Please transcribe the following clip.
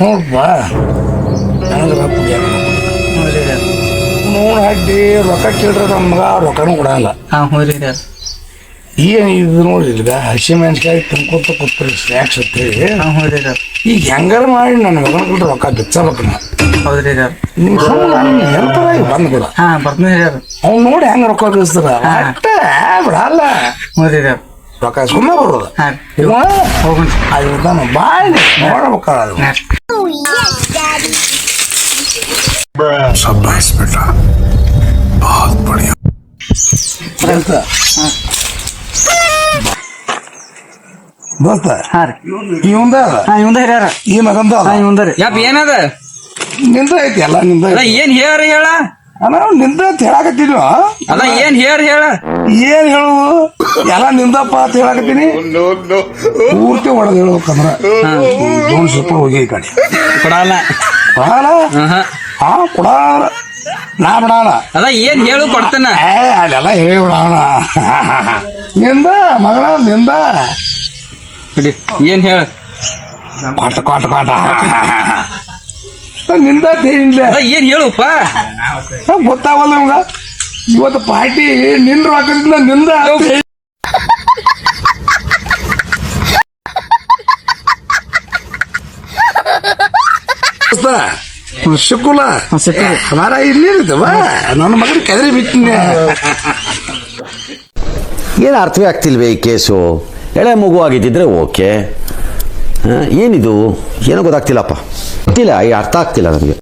ನೋಡ್ಪ ನನಗೆ ಕುಡಿಯಾಕ ನೋಡ್ ಹಡ್ಡಿ ರೊಕ್ಕ ಕೇಳ್ರೆ ನಮ್ಮ ಮಗ ರೊಕ್ಕನೂ ಕೊಡಲ್ಲ. ಏನು ಇದು ನೋಡಿ ಈಗ ಹಸಿಮೆಣ್ಸಿಕಾಯಿ ತಿನ್ಕೊತ ಕೂತ್ರಿ ಸ್ನ್ಯಾಕ್ಸ್ ಅಂತೇಳಿ ಈಗ ಹೆಂಗಾರ ಮಾಡಿ ನನ್ನ ಮಗನ ಕೊಟ್ಟು ರೊಕ್ಕ ಬಿಚ್ಚಬೇಕು ನಾ. ಹೌದ್ರಿ ನಿಮ್ಗೆ ನನ್ನ ಹೆಲ್ಪರಾಗಿ ಬಂದ್ಬಿಡ ಅವ್ನು ನೋಡಿ ಹೆಂಗ ರೊಕ್ಕ ಬಿಡಿಸ್ತಾರ ಅಟ್ಟ ಬಿಡಲ್ಲ ರೊಕ್ಕ ಸುಮ್ಮನೆ ಬರೋದು ಅದನ್ನ ಬಾಳಿ ನೋಡ್ಬೇಕಲ್ಲ ಅದು. शाबाश बेटा बहुत बढ़िया ದೋಸ್ತ ಇವಂದ ಈ ಮಗಂದ ಏನದ ನಿಂದ ಐತಿ ಎಲ್ಲ ನಿಂದ ಏನ್ ಹೇಳ ಹೇಳ ಅಲ್ಲ ನಿಂದ ಅಂತ ಹೇಳಕತ್ತೀನಿ. ಅದ ಏನ್ ಹೇಳ ಏನ್ ಹೇಳುದು ಎಲ್ಲ ನಿಂದಪ್ಪ ಅಂತ ಹೇಳಕತ್ತೀನಿ. ಪೂರ್ತಿ ಹೊಡೆದ್ ಹೇಳ್ಬೇಕಂದ್ರ ಜೋನ್ ಸ್ವಲ್ಪ ಹೋಗಿ ಈ ಕಡೆ ಕೊಡಲ್ಲ ಹಾ ಕೊಡಲ್ಲ ನಾ ಬಿಡಲ್ಲ. ಅದ ಏನ್ ಹೇಳು ಕೊಡ್ತಾನ ಅಲ್ಲೆಲ್ಲ ಹೇಳಿ ಬಿಡೋಣ. ನಿಂದ ಮಗಳ ನಿಂದ ಏನ್ ಹೇಳ ಕಾಟ ಕಾಟ ಕಾಟ ನಿಂದ ತಿಂದ ಏನ್ ಹೇಳುಪ್ಪ ಗೊತ್ತಾಗಲ್ಲ ನಮ್ಗ. ಇವತ್ತು ಪಾರ್ಟಿ ನಿನ್ ರೊಕ್ಕದಿಂದ ನಿಂದ ಶುಕುಲ ಹಮಾರ ಇಲ್ಲಿ ನನ್ನ ಮಗನ ಕೆದರಿ ಬಿಟ್ಟಿನಿ. ಏನು ಅರ್ಥವೇ ಆಗ್ತಿಲ್ವೇ ಈ ಕೇಸು? ಎಳೆ ಮಗು ಆಗಿದ್ದಿದ್ರೆ ಓಕೆ, ಏನಿದು ಏನೋ ಗೊತ್ತಾಗ್ತಿಲ್ಲಪ್ಪ, ಗೊತ್ತಿಲ್ಲ, ಈ ಅರ್ಥ ಆಗ್ತಿಲ್ಲ ನನಗೆ.